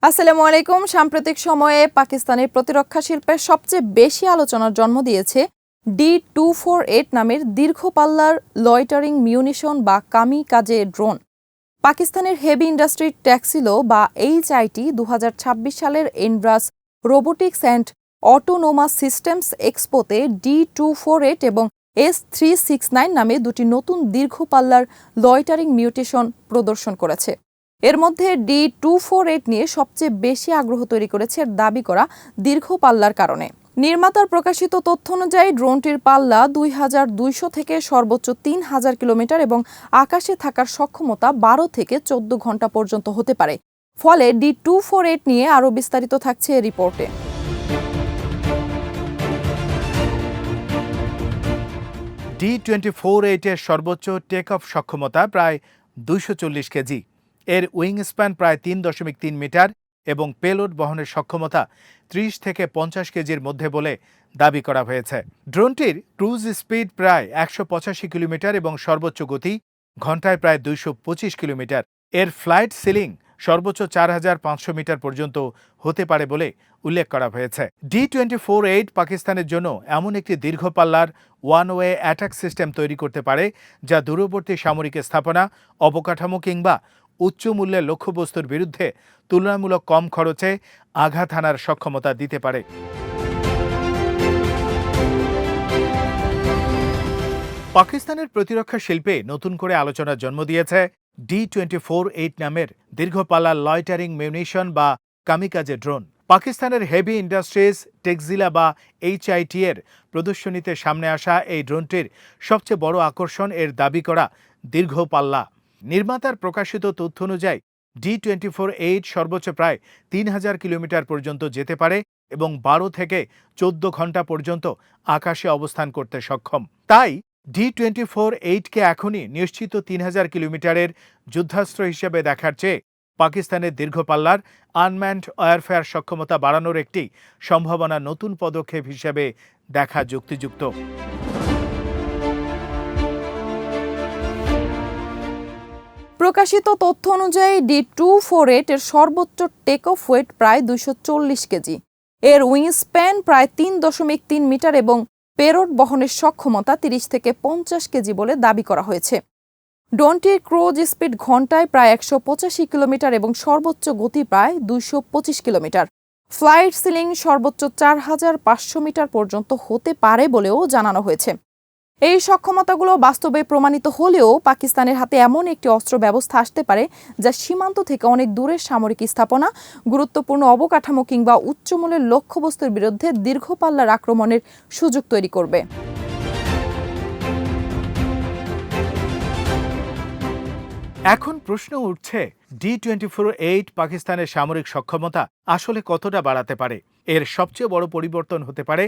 আসসালামু আলাইকুম। সাম্প্রতিক সময়ে পাকিস্তানের প্রতিরক্ষা শিল্পের সবচেয়ে বেশি আলোচনার জন্ম দিয়েছে D248 নামের দীর্ঘ পাল্লার লয়টারিং মিউনিশন বা কামিকাজে ড্রোন। পাকিস্তানের হেভি ইন্ডাস্ট্রি ট্যাক্সিলো বা HIT 2026 সালের এনব্রাস রোবোটিক্স অ্যান্ড অটোনোমাস সিস্টেমস এক্সপোতে D248 এবং S369 নামে দুটি নতুন দীর্ঘ পাল্লার লয়টারিং মিউটেশন প্রদর্শন করেছে। এর মধ্যে D248 নিয়ে সবচেয়ে বেশি আগ্রহ তৈরি করেছে দাবি করা দীর্ঘ পাল্লার কারণে। নির্মাতার প্রকাশিত তথ্য অনুযায়ী ড্রোনটির পাল্লা 2200 থেকে সর্বোচ্চ 3000 কিলোমিটার এবং আকাশে থাকার সক্ষমতা 12 থেকে 14 ঘন্টা পর্যন্ত হতে পারে। ফলে D248 নিয়ে আরও বিস্তারিত থাকছে এই রিপোর্টে। D248 এর সর্বোচ্চ টেক অফ সক্ষমতা প্রায় 240 কেজি। এর উইং স্প্যান প্রায় 3.3 মিটার এবং পেলোড বহনের সক্ষমতা 30 থেকে 50 কেজির মধ্যে বলে দাবি করা হয়েছে। ড্রোনটির ক্রুজ স্পিড প্রায় 185 কিলোমিটার এবং সর্বোচ্চ গতি ঘন্টায় প্রায় 225 কিলোমিটার। এর ফ্লাইট সিলিং সর্বোচ্চ 4500 মিটার পর্যন্ত হতে পারে বলে উল্লেখ করা হয়েছে। D248 পাকিস্তানের জন্য এমন একটি দীর্ঘ পাল্লার ওয়ান ওয়ে অ্যাটাক সিস্টেম তৈরি করতে পারে যা দূরবর্তী সামরিক স্থাপনা, অবকাঠামো কিংবা উচ্চ মূল্যের লক্ষ্যবস্তুর বিরুদ্ধে তুলনামূলক কম খরচে আঘাত হানার সক্ষমতা দিতে পারে। পাকিস্তানের প্রতিরক্ষা শিল্পে নতুন করে আলোচনার জন্ম দিয়েছে D248 নামের দীর্ঘপাল্লার লয়টারিং মিউনিশন বা কামিকাজে ড্রোন। পাকিস্তানের হেভি ইন্ডাস্ট্রিজ টেক্সিলা বা HIT এর প্রদর্শনীতে সামনে আসা এই ড্রোনটির সবচেয়ে বড় আকর্ষণ এর দাবি করা দীর্ঘ পাল্লা। নির্মাতার প্রকাশিত তথ্য অনুযায়ী D248 সর্বোচ্চ প্রায় 3000 কিলোমিটার পর্যন্ত যেতে পারে এবং 12 থেকে 14 ঘন্টা পর্যন্ত আকাশে অবস্থান করতে সক্ষম। তাই D248কে এখনই নিশ্চিত 3000 কিলোমিটারের যুদ্ধাস্ত্র হিসেবে দেখার চেয়ে পাকিস্তানের দীর্ঘপাল্লার আনম্যান্ড ওয়ারফেয়ার সক্ষমতা বাড়ানোর একটি সম্ভাবনা নতুন পদক্ষেপ হিসেবে দেখা যুক্তিযুক্ত। প্রকাশিত তথ্য অনুযায়ী D248 এর সর্বোচ্চ টেক অফ ওয়েট প্রায় 240 কেজি। এর উইং স্প্যান প্রায় 3.3 মিটার এবং পেলোড বহনের সক্ষমতা 30 থেকে 50 কেজি বলে দাবি করা হয়েছে। ড্রোনটির ক্রুজ স্পিড ঘন্টায় প্রায় 185 কিলোমিটার এবং সর্বোচ্চ গতি প্রায় 225 কিলোমিটার। ফ্লাইট সিলিং সর্বোচ্চ 4500 মিটার পর্যন্ত হতে পারে বলেও জানানো হয়েছে। এই সক্ষমতাগুলো বাস্তবে প্রমাণিত হলেও পাকিস্তানের হাতে এমন একটি অস্ত্র ব্যবস্থা আসতে পারে যা সীমান্ত থেকে অনেক দূরের সামরিক স্থাপনা, গুরুত্বপূর্ণ অবকাঠামো কিংবা উচ্চমূল্যের লক্ষ্যবস্তুর বিরুদ্ধে দীর্ঘ পাল্লার আক্রমণের সুযোগ তৈরি করবে। এখন প্রশ্ন উঠছে D248 পাকিস্তানের সামরিক সক্ষমতা আসলে কতটা বাড়াতে পারে। এর সবচেয়ে বড় পরিবর্তন হতে পারে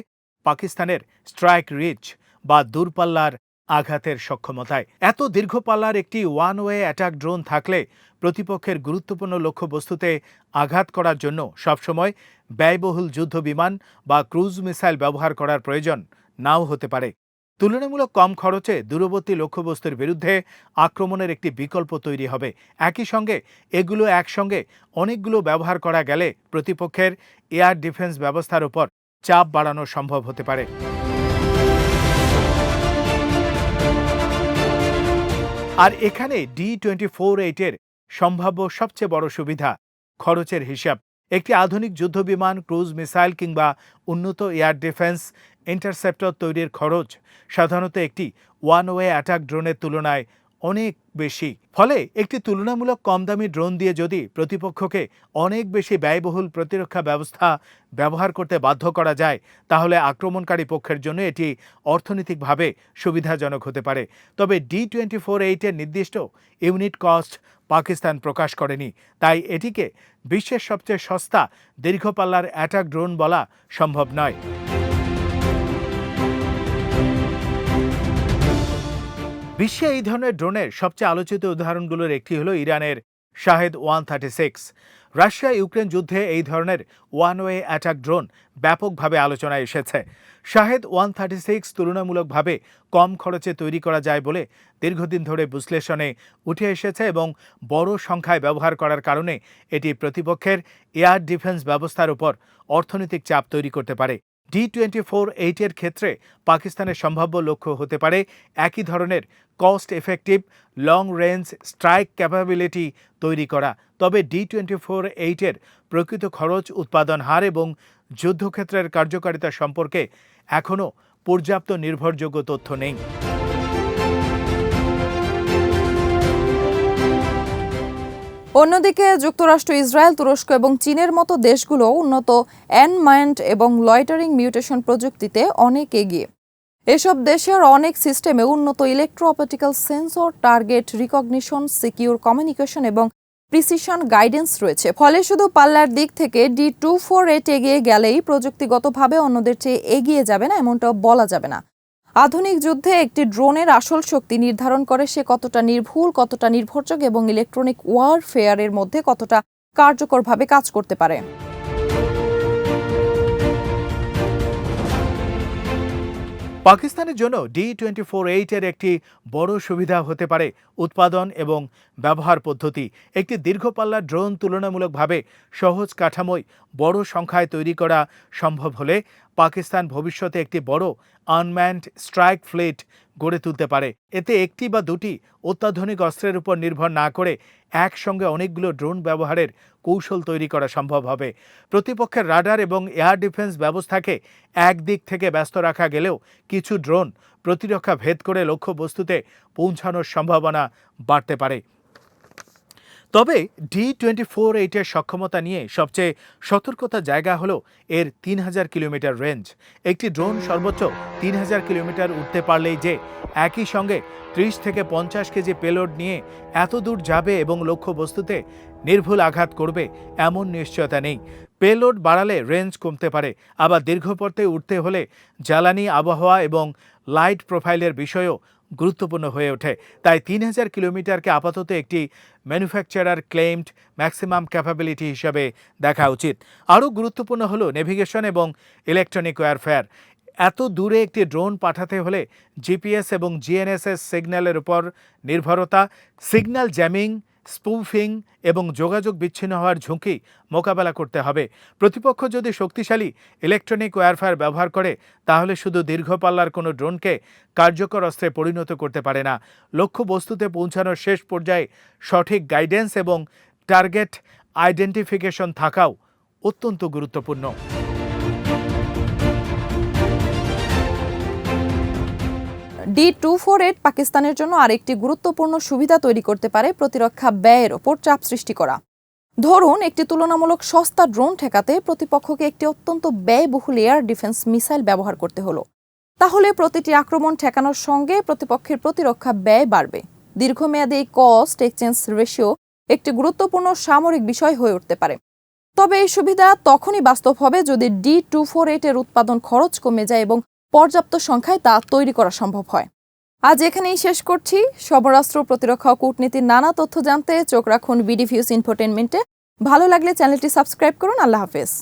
পাকিস্তানের স্ট্রাইক রিচ বা দূরপাল্লার আঘাতের সক্ষমতায়। এত দীর্ঘ পাল্লার একটি ওয়ান ওয়ে অ্যাটাক ড্রোন থাকলে প্রতিপক্ষের গুরুত্বপূর্ণ লক্ষ্যবস্তুতে আঘাত করার জন্য সবসময় ব্যয়বহুল যুদ্ধ বিমান বা ক্রুজ মিসাইল ব্যবহার করার প্রয়োজন নাও হতে পারে। তুলনামূলক কম খরচে দূরবর্তী লক্ষ্যবস্তুর বিরুদ্ধে আক্রমণের একটি বিকল্প তৈরি হবে। একই সঙ্গে এগুলো একসঙ্গে অনেকগুলো ব্যবহার করা গেলে প্রতিপক্ষের এয়ার ডিফেন্স ব্যবস্থার উপর চাপ বাড়ানো সম্ভব হতে পারে। আর এখানে D248 এর সম্ভাব্য সবচেয়ে বড় সুবিধা খরচের হিসাব। একটি আধুনিক যুদ্ধবিমান, ক্রুজ মিসাইল কিংবা উন্নত এয়ার ডিফেন্স ইন্টারসেপ্টর তৈরির খরচ সাধারণত একটি ওয়ান ওয়ে অ্যাটাক ড্রোনের তুলনায় অনেক বেশি। ফলে একটি তুলনামূলক কম দামি ড্রোন দিয়ে যদি প্রতিপক্ষকে অনেক বেশি ব্যয়বহুল প্রতিরক্ষা ব্যবস্থা ব্যবহার করতে বাধ্য করা যায় তাহলে আক্রমণকারী পক্ষের জন্য এটি অর্থনৈতিকভাবে সুবিধাজনক হতে পারে। তবে D248 এর নির্দিষ্ট ইউনিট কস্ট পাকিস্তান প্রকাশ করেনি, তাই এটিকে বিশ্বের সবচেয়ে সস্তা দীর্ঘপাল্লার অ্যাটাক ড্রোন বলা সম্ভব নয়। বিশ্বে এই ধরনের ড্রোনের সবচেয়ে আলোচিত উদাহরণগুলোর একটি হলো ইরানের শাহেদ 136, রাশিয়া ইউক্রেন যুদ্ধে এই ধরনের ওয়ান ওয়ে অ্যাটাক ড্রোন ব্যাপকভাবে আলোচনায় এসেছে। শাহেদ 136 তুলনামূলকভাবে কম খরচে তৈরি করা যায় বলে দীর্ঘদিন ধরে বিশ্লেষণে উঠে এসেছে এবং বড় সংখ্যায় ব্যবহার করার কারণে এটি প্রতিপক্ষের এয়ার ডিফেন্স ব্যবস্থার উপর অর্থনৈতিক চাপ তৈরি করতে পারে। D-24-8 এর ক্ষেত্রে পাকিস্তানের সম্ভাব্য লক্ষ্য হতে পারে একই ধরনের cost effective long range strike capability তৈরি করা। তবে D-24-8 এর প্রকৃত খরচ, উৎপাদন হার এবং যুদ্ধক্ষেত্রের কার্যকারিতা সম্পর্কে এখনও পর্যাপ্ত নির্ভরযোগ্য তথ্য নেই। অন্যদিকে যুক্তরাষ্ট্র, ইসরায়েল, তুরস্ক এবং চীনের মতো দেশগুলো উন্নত অ্যানমায়ান্ড এবং লয়টারিং মিউটেশন প্রযুক্তিতে অনেক এগিয়ে। এসব দেশের অনেক সিস্টেমে উন্নত electro optical sensor, target recognition, secure communication এবং প্রিসিশন গাইডেন্স রয়েছে। ফলে শুধু পাল্লার দিক থেকে D-248 এগিয়ে গেলেই প্রযুক্তিগতভাবে অন্যদের চেয়ে এগিয়ে যাবে না এমনটাও বলা যাবে না। আধুনিক যুদ্ধে একটি ড্রোনের আসল শক্তি নির্ধারণ করে সে কতটা নির্ভুল, কতটা নির্ভরযোগ্য এবং ইলেকট্রনিক ওয়ারফেয়ারের মধ্যে কতটা কার্যকরভাবে কাজ করতে পারে। পাকিস্তানের জন্য D-24-8 এর একটি বড় সুবিধা হতে পারে উৎপাদন এবং ব্যবহার পদ্ধতি। একটি দীর্ঘপাল্লার ড্রোন তুলনামূলকভাবে সহজ কাঠামোয় বড় সংখ্যায় তৈরি করা সম্ভব হলে পাকিস্তান ভবিষ্যতে একটি বড় আনম্যান্ড স্ট্রাইক ফ্লিট গড়ে তুলতে পারে। এতে একটি বা দুটি অত্যাধুনিক অস্ত্রের উপর নির্ভর না করে একসঙ্গে অনেকগুলো ড্রোন ব্যবহারের কৌশল তৈরি করা সম্ভব হবে। প্রতিপক্ষের রাডার এবং এয়ার ডিফেন্স ব্যবস্থাকে একদিক থেকে ব্যস্ত রাখা গেলেও কিছু ড্রোন প্রতিরক্ষা ভেদ করে লক্ষ্যবস্তুতে পৌঁছানোর সম্ভাবনা বাড়তে পারে। তবে D-24-8 এর সক্ষমতা নিয়ে সবচেয়ে সতর্কতার জায়গা হলো এর 3000 কিলোমিটার রেঞ্জ। একটি ড্রোন সর্বোচ্চ 3000 কিলোমিটার উঠতে পারলেই যে একই সঙ্গে 30 থেকে 50 কেজি পেলোড নিয়ে এত দূর যাবে এবং লক্ষ্যবস্তুতে নির্ভুল আঘাত করবে এমন নিশ্চয়তা নেই। পেলোড বাড়ালে রেঞ্জ কমতে পারে, আবার দীর্ঘপথে উঠতে হলে জ্বালানি, আবহাওয়া এবং লাইট প্রোফাইলের বিষয়ও গুরুত্বপূর্ণ হয়ে ওঠে। তাই 3000 কিলোমিটারকে আপাতত একটি ম্যানুফ্যাকচারার ক্লেইমড ম্যাক্সিমাম ক্যাপাবিলিটি হিসাবে দেখা উচিত। আরও গুরুত্বপূর্ণ হলো নেভিগেশন এবং ইলেকট্রনিক ওয়ারফেয়ার। এত দূরে একটি ড্রোন পাঠাতে হলে জিপিএস এবং জিএনএসএস সিগন্যালের উপর নির্ভরতা, সিগন্যাল জ্যামিং, স্পুফিং এবং যোগাযোগ বিচ্ছিন্ন হওয়ার ঝুঁকি মোকাবেলা করতে হবে। প্রতিপক্ষ যদি শক্তিশালী ইলেকট্রনিক ওয়ারফেয়ার ব্যবহার করে তাহলে শুধু দীর্ঘপাল্লার কোনো ড্রোনকে কার্যকর অস্ত্রে পরিণত করতে পারে না। লক্ষ্যবস্তুতে পৌঁছানোর শেষ পর্যায়ে সঠিক গাইডেন্স এবং টার্গেট আইডেন্টিফিকেশন থাকাও অত্যন্ত গুরুত্বপূর্ণ। D-248 পাকিস্তানের জন্য আরেকটি গুরুত্বপূর্ণ সুবিধা তৈরি করতে পারে প্রতিরক্ষা ব্যয়ের ওপর চাপ সৃষ্টি করা। ধরুন, একটি তুলনামূলক সস্তা ড্রোন ঠেকাতে প্রতিপক্ষকে একটি অত্যন্ত ব্যয়বহুল এয়ার ডিফেন্স মিসাইল ব্যবহার করতে হলো। তাহলে প্রতিটি আক্রমণ ঠেকানোর সঙ্গে প্রতিপক্ষের প্রতিরক্ষা ব্যয় বাড়বে। দীর্ঘমেয়াদে এই কস্ট এক্সচেঞ্জ রেশিও একটি গুরুত্বপূর্ণ সামরিক বিষয় হয়ে উঠতে পারে। তবে এই সুবিধা তখনই বাস্তব হবে যদি D-248 এর উৎপাদন খরচ কমে যায় এবং পর্যাপ্ত সংখ্যায় তা তৈরি করা সম্ভব হয়। আজ এখানেই শেষ করছি। সমরাস্ত্র, প্রতিরক্ষা ও কূটনীতির নানা তথ্য জানতে চোখ রাখুন বিডি ভিউজ ইনফোটেনমেন্টে। ভালো লাগলে চ্যানেলটি সাবস্ক্রাইব করুন। আল্লাহ হাফেজ।